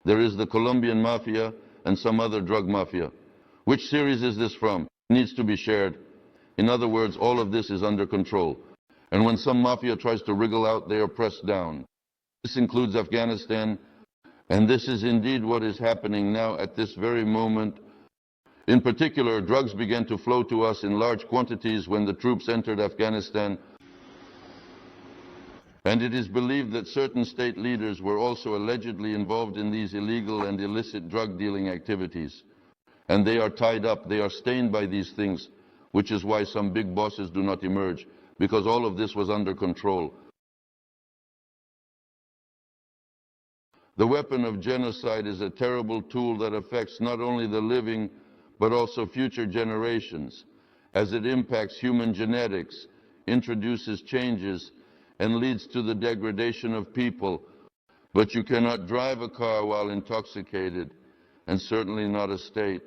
There is the Colombian mafia and some other drug mafia. Which series is this from? It needs to be shared. In other words, all of this is under control. And when some mafia tries to wriggle out, they are pressed down. This includes Afghanistan, and this is indeed what is happening now at this very moment. In particular, drugs began to flow to us in large quantities when the troops entered Afghanistan. And it is believed that certain state leaders were also allegedly involved in these illegal and illicit drug dealing activities. And they are tied up, they are stained by these things, which is why some big bosses do not emerge, because all of this was under control. The weapon of genocide is a terrible tool that affects not only the living, but also future generations, as it impacts human genetics, introduces changes, and leads to the degradation of people. But you cannot drive a car while intoxicated, and certainly not a state.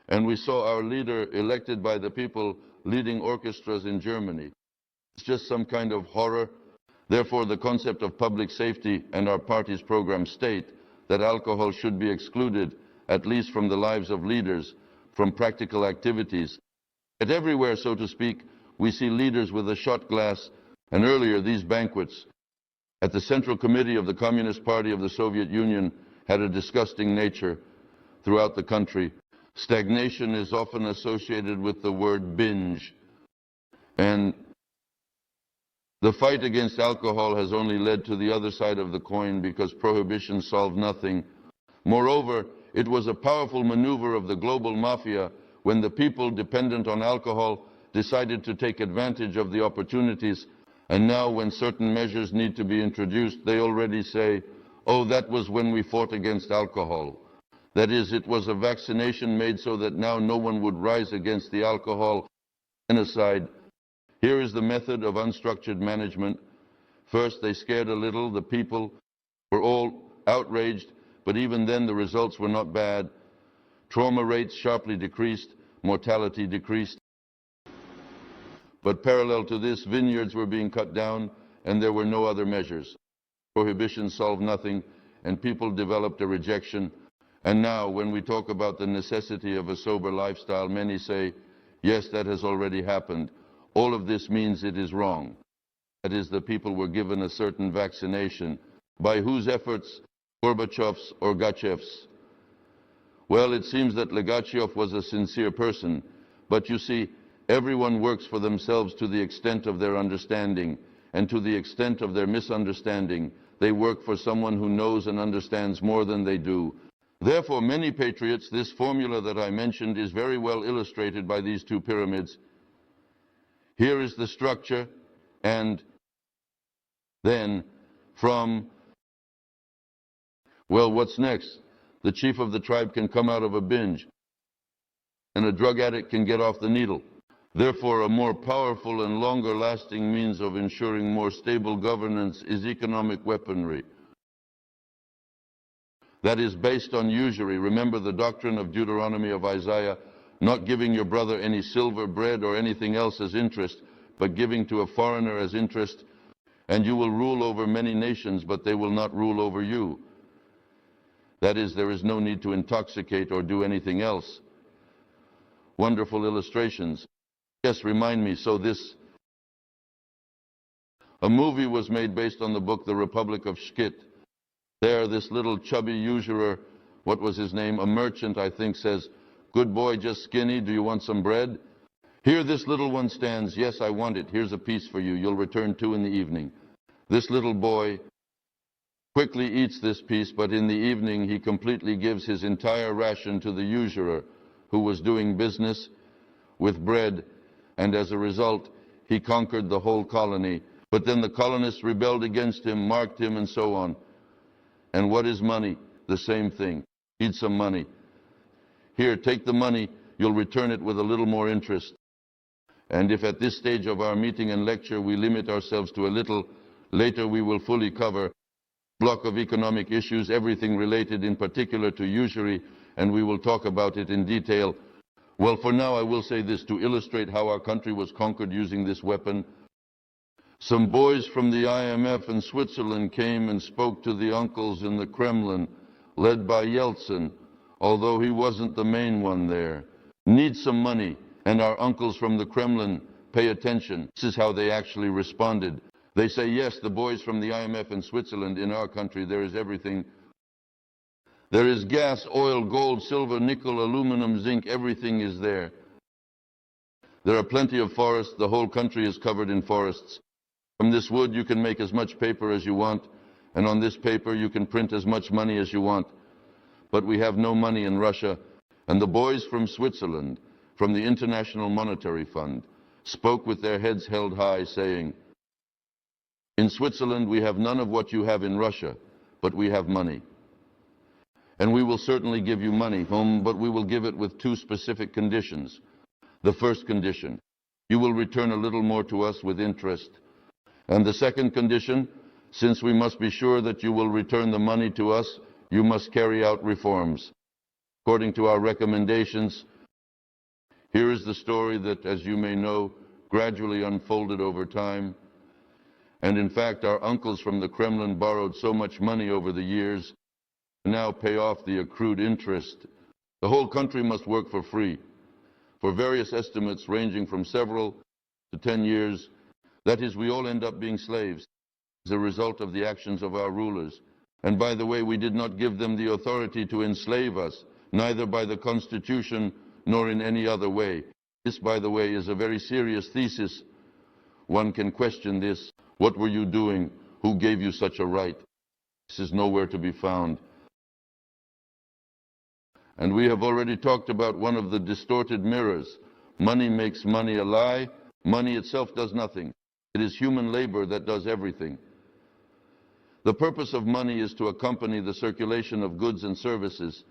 And we saw our leader elected by the people leading orchestras in Germany. It's just some kind of horror. Therefore, the concept of public safety and our party's program state that alcohol should be excluded, at least from the lives of leaders, from practical activities. Yet everywhere, so to speak, we see leaders with a shot glass, and earlier these banquets. At the Central Committee of the Communist Party of the Soviet Union had a disgusting nature throughout the country. Stagnation is often associated with the word binge. And the fight against alcohol has only led to the other side of the coin because prohibition solved nothing. Moreover, it was a powerful maneuver of the global mafia when the people dependent on alcohol decided to take advantage of the opportunities, and now when certain measures need to be introduced, they already say, oh, that was when we fought against alcohol. That is, it was a vaccination made so that now no one would rise against the alcohol genocide. Here is the method of unstructured management. First, they scared a little. The people were all outraged, but even then the results were not bad. Trauma rates sharply decreased, mortality decreased. But parallel to this, vineyards were being cut down, and there were no other measures. Prohibition solved nothing, and people developed a rejection. And now, when we talk about the necessity of a sober lifestyle, many say, yes, that has already happened. All of this means it is wrong. That is, the people were given a certain vaccination. By whose efforts? Gorbachev's or Gachev's? Well, it seems that Legachev was a sincere person, but you see, everyone works for themselves to the extent of their understanding, and to the extent of their misunderstanding, they work for someone who knows and understands more than they do. Therefore, many patriots, this formula that I mentioned is very well illustrated by these two pyramids. Here is the structure, and then from, well, what's next? The chief of the tribe can come out of a binge, and a drug addict can get off the needle. Therefore, a more powerful and longer-lasting means of ensuring more stable governance is economic weaponry. That is based on usury. Remember the doctrine of Deuteronomy of Isaiah, not giving your brother any silver, bread, or anything else as interest, but giving to a foreigner as interest, and you will rule over many nations, but they will not rule over you. That is, there is no need to intoxicate or do anything else. Wonderful illustrations. Yes, remind me, so this, a movie was made based on the book The Republic of Shkit. There, this little chubby usurer, what was his name, a merchant, I think, says, good boy, just skinny, do you want some bread? Here this little one stands, yes, I want it, here's a piece for you, you'll return 2 in the evening. This little boy quickly eats this piece, but in the evening he completely gives his entire ration to the usurer, who was doing business with bread, and as a result, he conquered the whole colony. But then the colonists rebelled against him, marked him, and so on. And what is money? The same thing. Need some money. Here, take the money, you'll return it with a little more interest. And if at this stage of our meeting and lecture we limit ourselves to a little, later we will fully cover block of economic issues, everything related in particular to usury, and we will talk about it in detail. Well, for now I will say this to illustrate how our country was conquered using this weapon. Some boys from the IMF in Switzerland came and spoke to the uncles in the Kremlin, led by Yeltsin, although he wasn't the main one there. Need some money, and our uncles from the Kremlin pay attention. This is how they actually responded. They say, yes, the boys from the IMF in Switzerland, in our country, there is everything. There is gas, oil, gold, silver, nickel, aluminum, zinc, everything is there. There are plenty of forests. The whole country is covered in forests. From this wood you can make as much paper as you want, and on this paper you can print as much money as you want. But we have no money in Russia. And the boys from Switzerland, from the International Monetary Fund, spoke with their heads held high, saying, in Switzerland we have none of what you have in Russia, but we have money. And we will certainly give you money, but we will give it with two specific conditions. The first condition, you will return a little more to us with interest. And the second condition, since we must be sure that you will return the money to us, you must carry out reforms. According to our recommendations, here is the story that, as you may know, gradually unfolded over time. And in fact, our uncles from the Kremlin borrowed so much money over the years, to now pay off the accrued interest. The whole country must work for free, for various estimates ranging from several to 10 years. That is, we all end up being slaves as a result of the actions of our rulers. And by the way, we did not give them the authority to enslave us, neither by the Constitution nor in any other way. This, by the way, is a very serious thesis. One can question this. What were you doing? Who gave you such a right? This is nowhere to be found. And we have already talked about one of the distorted mirrors. Money makes money a lie. Money itself does nothing. It is human labor that does everything. The purpose of money is to accompany the circulation of goods and services.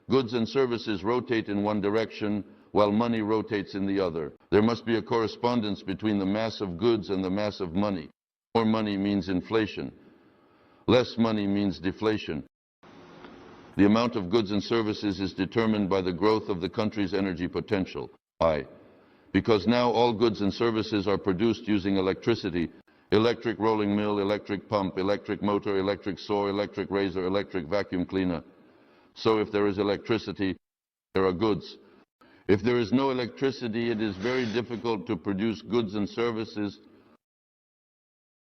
Goods and services rotate in one direction, while money rotates in the other. There must be a correspondence between the mass of goods and the mass of money. More money means inflation. Less money means deflation. The amount of goods and services is determined by the growth of the country's energy potential. Why? Because now all goods and services are produced using electricity. Electric rolling mill, electric pump, electric motor, electric saw, electric razor, electric vacuum cleaner. So if there is electricity, there are goods. If there is no electricity, it is very difficult to produce goods and services.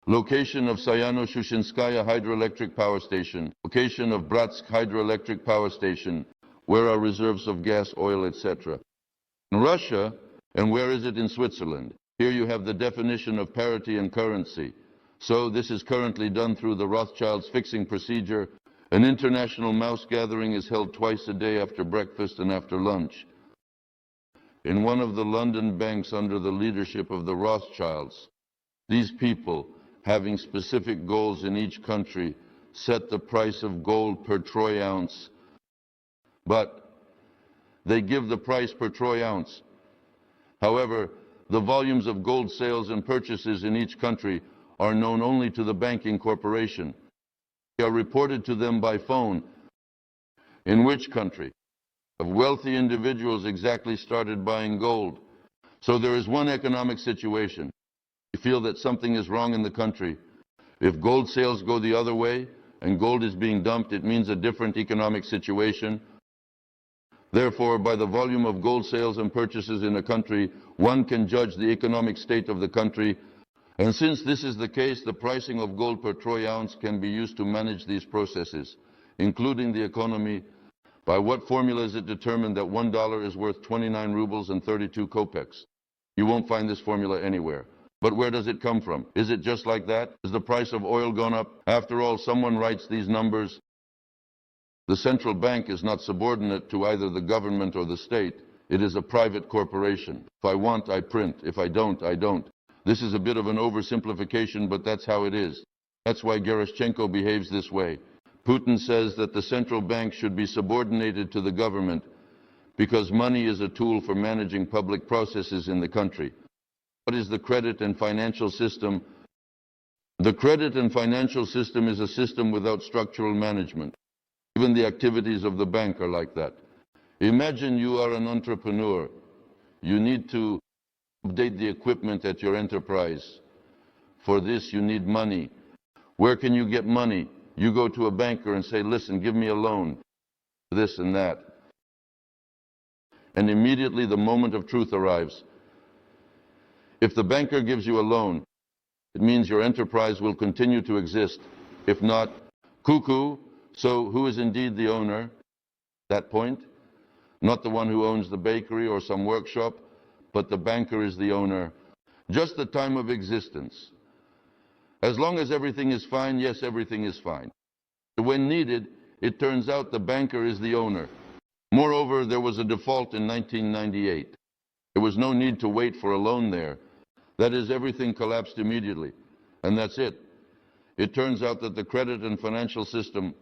Location of Sayano-Shushinskaya hydroelectric power station. Location of Bratsk hydroelectric power station. Where are reserves of gas, oil, etc. In Russia, and where is it in Switzerland? Here you have the definition of parity and currency. So this is currently done through the Rothschilds fixing procedure. An international mouse gathering is held twice a day after breakfast and after lunch. In one of the London banks under the leadership of the Rothschilds, these people, having specific goals in each country, set the price of gold per troy ounce. But they give the price per troy ounce. However, the volumes of gold sales and purchases in each country are known only to the banking corporation. They are reported to them by phone. In which country have wealthy individuals exactly started buying gold? So there is one economic situation. You feel that something is wrong in the country. If gold sales go the other way and gold is being dumped, it means a different economic situation. Therefore, by the volume of gold sales and purchases in a country, one can judge the economic state of the country. And since this is the case, the pricing of gold per troy ounce can be used to manage these processes, including the economy. By what formula is it determined that $1 is worth 29 rubles and 32 kopecks? You won't find this formula anywhere. But where does it come from? Is it just like that? Has the price of oil gone up? After all, someone writes these numbers. The central bank is not subordinate to either the government or the state. It is a private corporation. If I want, I print. If I don't, I don't. This is a bit of an oversimplification, but that's how it is. That's why Gerashchenko behaves this way. Putin says that the central bank should be subordinated to the government because money is a tool for managing public processes in the country. What is the credit and financial system? The credit and financial system is a system without structural management. Even the activities of the bank are like that. Imagine you are an entrepreneur. You need to update the equipment at your enterprise. For this you need money. Where can you get money? You go to a banker and say, listen, give me a loan, this and that. And immediately the moment of truth arrives. If the banker gives you a loan, it means your enterprise will continue to exist. If not, cuckoo. So who is indeed the owner at that point? Not the one who owns the bakery or some workshop, but the banker is the owner. Just the time of existence. As long as everything is fine, yes, everything is fine. When needed, it turns out the banker is the owner. Moreover, there was a default in 1998. There was no need to wait for a loan there. That is, everything collapsed immediately. And that's it. It turns out that the credit and financial system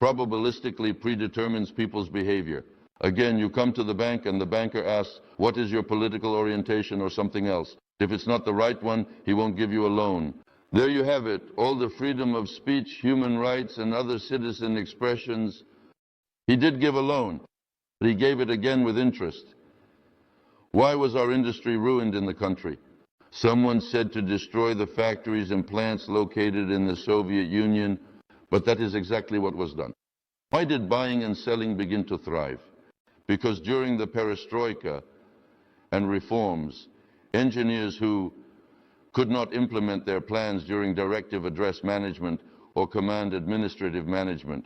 probabilistically predetermines people's behavior. Again, you come to the bank and the banker asks, what is your political orientation or something else? If it's not the right one, he won't give you a loan. There you have it, all the freedom of speech, human rights, and other citizen expressions. He did give a loan, but he gave it again with interest. Why was our industry ruined in the country? Someone said to destroy the factories and plants located in the Soviet Union, but that is exactly what was done. Why did buying and selling begin to thrive? Because during the perestroika and reforms, engineers who could not implement their plans during directive address management or command administrative management.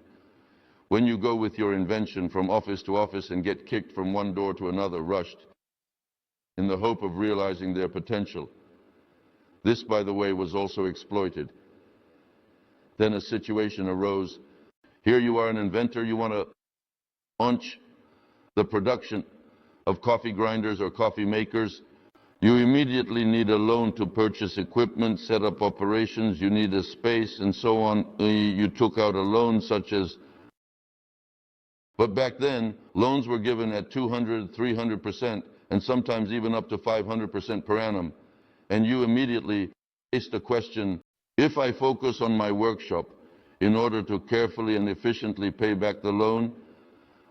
When you go with your invention from office to office and get kicked from one door to another, rushed, in the hope of realizing their potential. This, by the way, was also exploited. Then a situation arose. Here you are an inventor, you want to launch the production of coffee grinders or coffee makers. You immediately need a loan to purchase equipment, set up operations, you need a space, and so on. You took out a loan such as... But back then, loans were given at 200, 300%, and sometimes even up to 500% per annum. And you immediately faced the question, if I focus on my workshop in order to carefully and efficiently pay back the loan,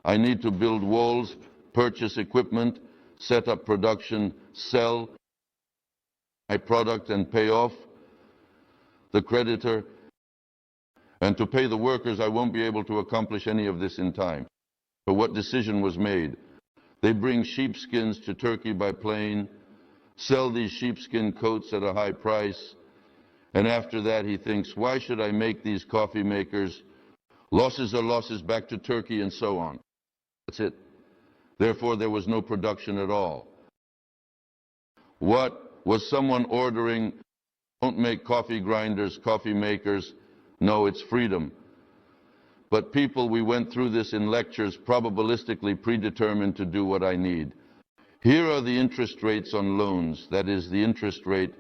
I need to build walls, purchase equipment, set up production, sell my product and pay off the creditor. And to pay the workers, I won't be able to accomplish any of this in time. So what decision was made? They bring sheepskins to Turkey by plane, sell these sheepskin coats at a high price, and after that he thinks, why should I make these coffee makers? Losses are losses, back to Turkey, and so on. That's it. Therefore, there was no production at all. What was someone ordering? Don't make coffee grinders, coffee makers. No, it's freedom. But people, we went through this in lectures, probabilistically predetermined to do what I need. Here are the interest rates on loans. That is the interest rate,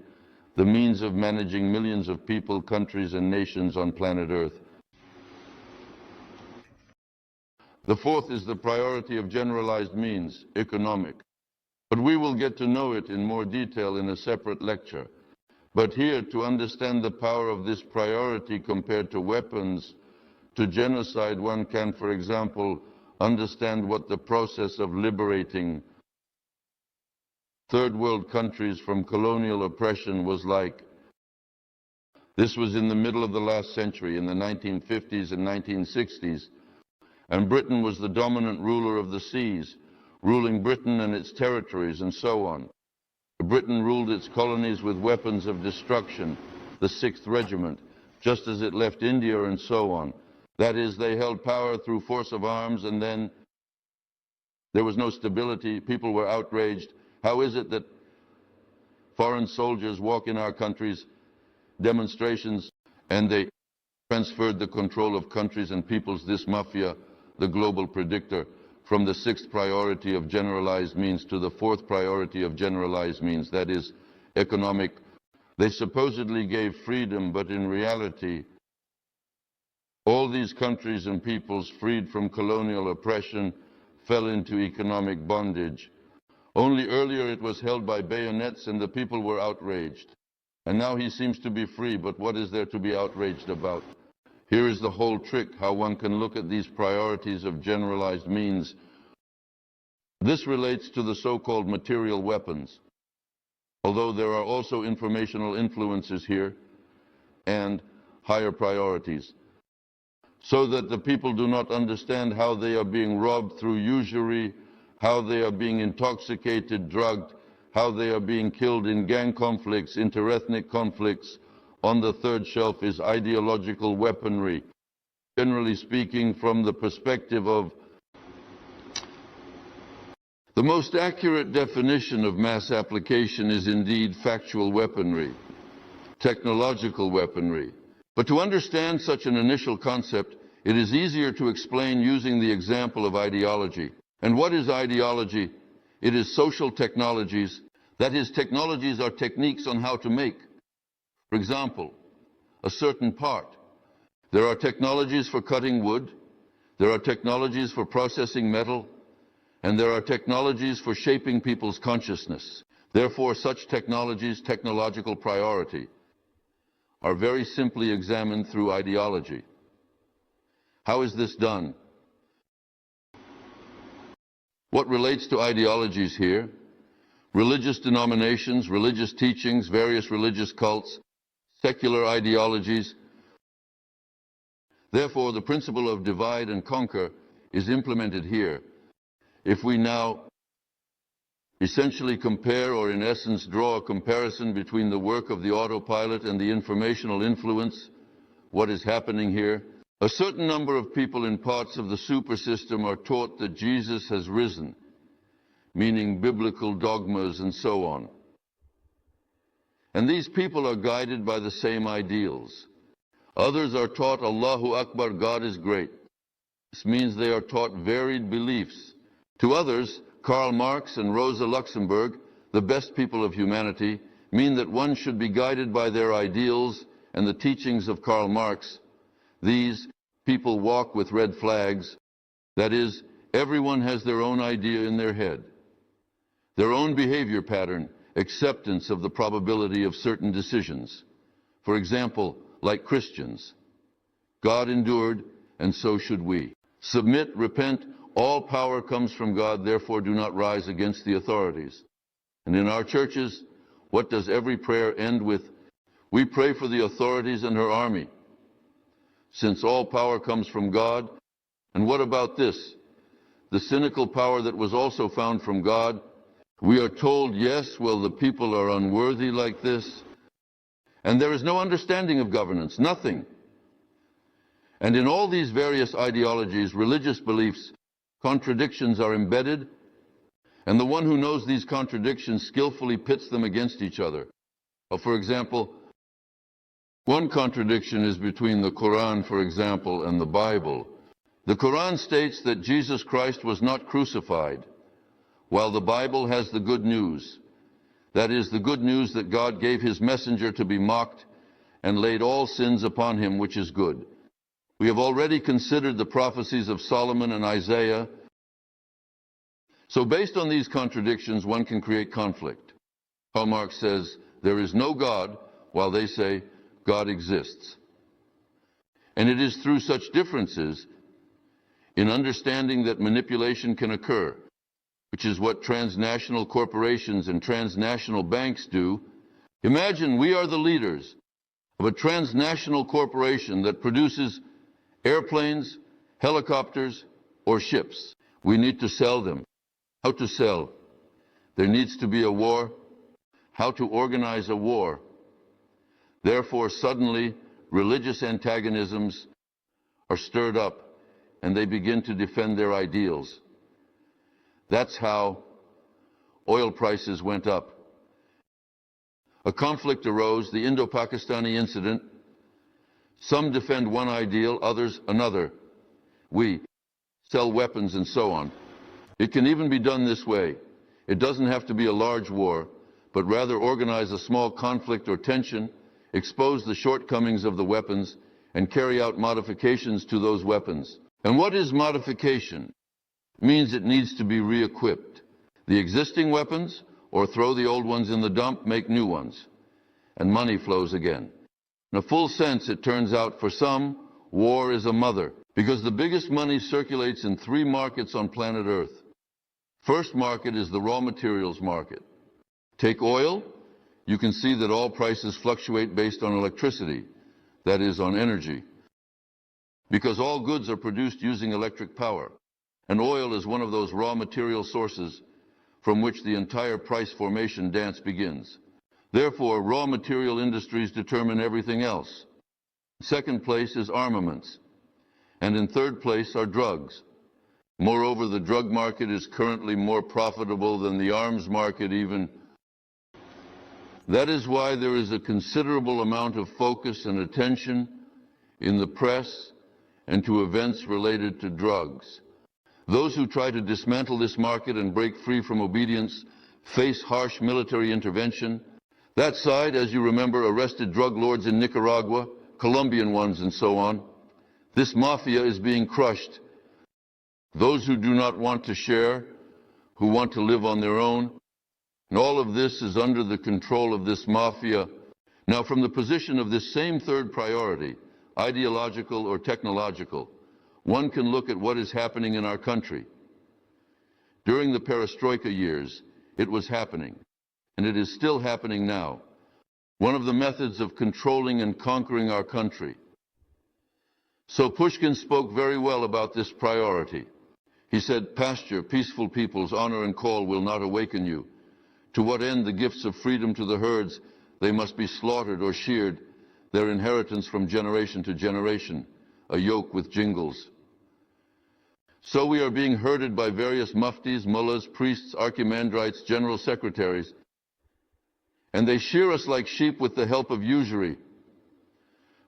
the means of managing millions of people, countries, and nations on planet Earth. The fourth is the priority of generalized means, economic. But we will get to know it in more detail in a separate lecture. But here, to understand the power of this priority compared to weapons, to genocide, one can, for example, understand what the process of liberating third world countries from colonial oppression was like. This was in the middle of the last century, in the 1950s and 1960s, and Britain was the dominant ruler of the seas, ruling Britain and its territories and so on. Britain ruled its colonies with weapons of destruction, the 6th Regiment, just as it left India and so on. That is, they held power through force of arms, and then there was no stability. People were outraged. How is it that foreign soldiers walk in our countries, demonstrations, and they transferred the control of countries and peoples, this mafia, the global predictor, from the 6th priority of generalized means to the 4th priority of generalized means, that is, economic. They supposedly gave freedom, but in reality, all these countries and peoples freed from colonial oppression fell into economic bondage. Only earlier it was held by bayonets and the people were outraged. And now he seems to be free, but what is there to be outraged about? Here is the whole trick, how one can look at these priorities of generalized means. This relates to the so-called material weapons. although there are also informational influences here and higher priorities, so that the people do not understand how they are being robbed through usury, how they are being intoxicated, drugged, how they are being killed in gang conflicts, interethnic conflicts. On the third shelf is ideological weaponry. Generally speaking, from the perspective of the most accurate definition of mass application is indeed factual weaponry, technological weaponry. But to understand such an initial concept, it is easier to explain using the example of ideology. And what is ideology? It is social technologies. That is, technologies are techniques on how to make, for example, a certain part. There are technologies for cutting wood, there are technologies for processing metal, and there are technologies for shaping people's consciousness. Therefore, such technologies, technological priority, are very simply examined through ideology. How is this done? What relates to ideologies here? Religious denominations, religious teachings, various religious cults, secular ideologies. Therefore, the principle of divide and conquer is implemented here. If we now essentially compare, or in essence draw a comparison between the work of the autopilot and the informational influence, what is happening here? A certain number of people in parts of the super system are taught that Jesus has risen, meaning biblical dogmas and so on. And these people are guided by the same ideals. Others are taught Allahu Akbar, God is great. This means they are taught varied beliefs. To others, Karl Marx and Rosa Luxemburg, the best people of humanity, mean that one should be guided by their ideals and the teachings of Karl Marx. These people walk with red flags. That is, everyone has their own idea in their head, their own behavior pattern, acceptance of the probability of certain decisions. For example, like Christians, God endured, and so should we. Submit, repent, all power comes from God, therefore do not rise against the authorities. And in our churches, what does every prayer end with? We pray for the authorities and her army, since all power comes from God. And what about this? The cynical power that was also found from God. We are told, yes, well, the people are unworthy like this. And there is no understanding of governance, nothing. And in all these various ideologies, religious beliefs, contradictions are embedded, and the one who knows these contradictions skillfully pits them against each other. For example, one contradiction is between the Quran, for example, and the Bible. The Quran states that Jesus Christ was not crucified, while the Bible has the good news. That is, the good news that God gave his messenger to be mocked and laid all sins upon him, which is good. We have already considered the prophecies of Solomon and Isaiah. So based on these contradictions, one can create conflict. Karl Marx says, there is no God, while they say, God exists. And it is through such differences in understanding that manipulation can occur, which is what transnational corporations and transnational banks do. Imagine we are the leaders of a transnational corporation that produces airplanes, helicopters, or ships. We need to sell them. How to sell? There needs to be a war. How to organize a war? Therefore, suddenly, religious antagonisms are stirred up, and they begin to defend their ideals. That's how oil prices went up. A conflict arose, the Indo-Pakistani incident. Some defend one ideal, others another. We sell weapons and so on. It can even be done this way. It doesn't have to be a large war, but rather organize a small conflict or tension, expose the shortcomings of the weapons, and carry out modifications to those weapons. And what is modification? It means it needs to be re-equipped. The existing weapons, or throw the old ones in the dump, make new ones, and money flows again. In a full sense, it turns out for some, war is a mother, because the biggest money circulates in 3 markets on planet Earth. First market is the raw materials market. Take oil, you can see that all prices fluctuate based on electricity, that is, on energy, because all goods are produced using electric power, and oil is one of those raw material sources from which the entire price formation dance begins. Therefore, raw material industries determine everything else. Second place is armaments, and in third place are drugs. Moreover, the drug market is currently more profitable than the arms market even. That is why there is a considerable amount of focus and attention in the press and to events related to drugs. Those who try to dismantle this market and break free from obedience face harsh military intervention. That side, as you remember, arrested drug lords in Nicaragua, Colombian ones and so on. This mafia is being crushed. Those who do not want to share, who want to live on their own, and all of this is under the control of this mafia. Now, from the position of this same third priority, ideological or technological, one can look at what is happening in our country. During the perestroika years, it was happening, and it is still happening now. One of the methods of controlling and conquering our country. So Pushkin spoke very well about this priority. He said, "Pasture, peaceful peoples, honor and call will not awaken you. To what end the gifts of freedom to the herds? They must be slaughtered or sheared, their inheritance from generation to generation, a yoke with jingles." So we are being herded by various muftis, mullahs, priests, archimandrites, general secretaries, and they shear us like sheep with the help of usury.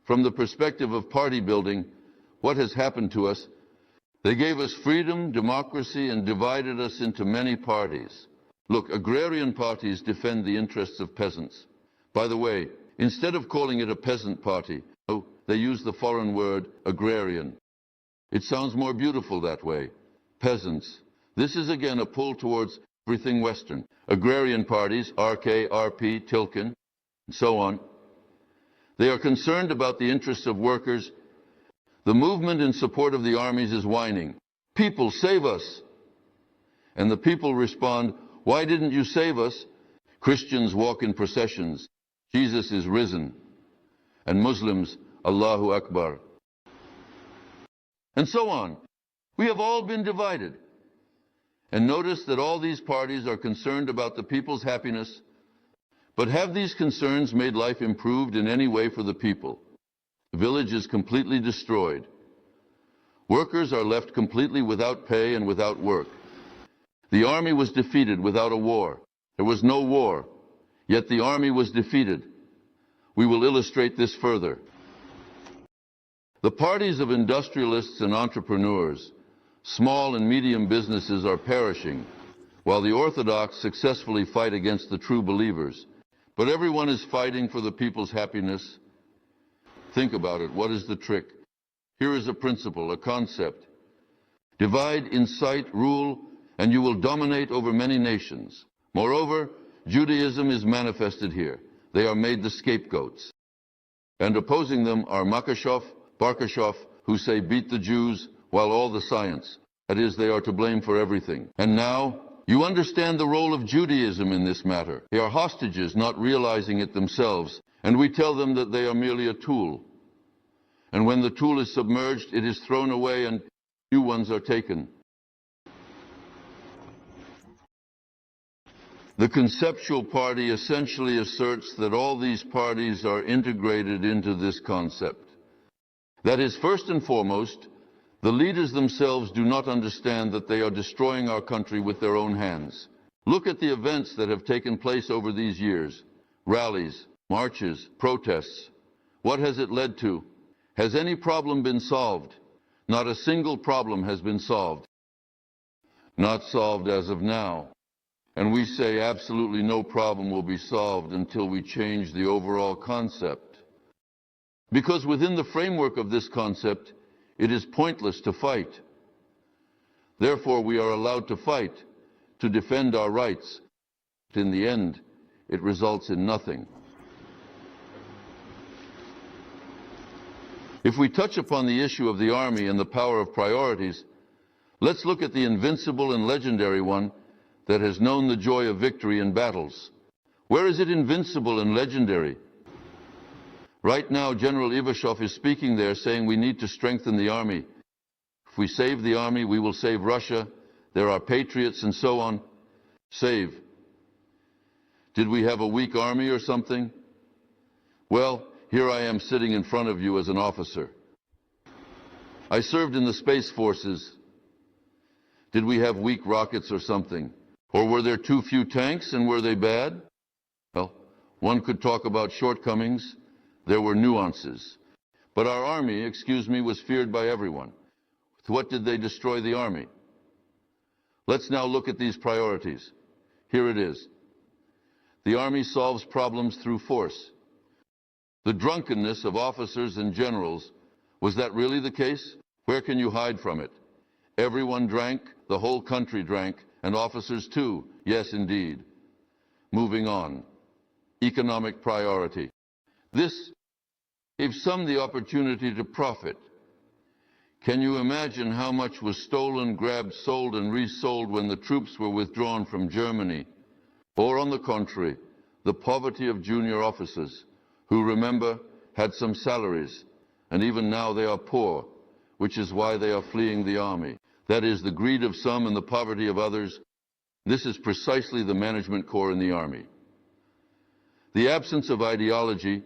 From the perspective of party building, what has happened to us? They gave us freedom, democracy, and divided us into many parties. Look, agrarian parties defend the interests of peasants. By the way, instead of calling it a peasant party, they use the foreign word agrarian. It sounds more beautiful that way. Peasants. This is again a pull towards everything Western. Agrarian parties, RK, RP, Tilkin, and so on. They are concerned about the interests of workers. The movement in support of the armies is whining, "People, save us!" And the people respond, "Why didn't you save us?" Christians walk in processions, "Jesus is risen." And Muslims, "Allahu Akbar." And so on. We have all been divided. And notice that all these parties are concerned about the people's happiness. But have these concerns made life improved in any way for the people? The village is completely destroyed. Workers are left completely without pay and without work. The army was defeated without a war. There was no war, yet the army was defeated. We will illustrate this further. The parties of industrialists and entrepreneurs, small and medium businesses are perishing, while the orthodox successfully fight against the true believers. But everyone is fighting for the people's happiness. Think about it. What is the trick? Here is a principle, a concept. Divide, incite, rule, and you will dominate over many nations. Moreover, Judaism is manifested here. They are made the scapegoats. And opposing them are Makashov, Barkashov, who say beat the Jews, while all the science, that is, they are to blame for everything. And now, you understand the role of Judaism in this matter. They are hostages, not realizing it themselves, and we tell them that they are merely a tool. And when the tool is submerged, it is thrown away and new ones are taken. The conceptual party essentially asserts that all these parties are integrated into this concept. That is, first and foremost, the leaders themselves do not understand that they are destroying our country with their own hands. Look at the events that have taken place over these years. Rallies, marches, protests. What has it led to? Has any problem been solved? Not a single problem has been solved. Not solved as of now. And we say absolutely no problem will be solved until we change the overall concept. Because within the framework of this concept, it is pointless to fight. Therefore, we are allowed to fight, to defend our rights. In the end, it results in nothing. If we touch upon the issue of the army and the power of priorities, let's look at the invincible and legendary one that has known the joy of victory in battles. Where is it invincible and legendary? Right now, General Ivashov is speaking there saying we need to strengthen the army. If we save the army, we will save Russia. There are patriots and so on. Save. Did we have a weak army or something? Well, here I am sitting in front of you as an officer. I served in the Space Forces. Did we have weak rockets or something? Or were there too few tanks and were they bad? Well, one could talk about shortcomings. There were nuances. But our army, was feared by everyone. With what did they destroy the army? Let's now look at these priorities. Here it is. The army solves problems through force. The drunkenness of officers and generals, was that really the case? Where can you hide from it? Everyone drank, the whole country drank, and officers too. Yes, indeed. Moving on. Economic priority. This gave some the opportunity to profit. Can you imagine how much was stolen, grabbed, sold, and resold when the troops were withdrawn from Germany? Or on the contrary, the poverty of junior officers, who, remember, had some salaries, and even now they are poor, which is why they are fleeing the army. That is, the greed of some and the poverty of others. This is precisely the management core in the army. The absence of ideology.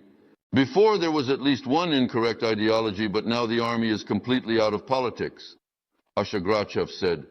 Before there was at least one incorrect ideology, but now the army is completely out of politics. Asha Grachev said,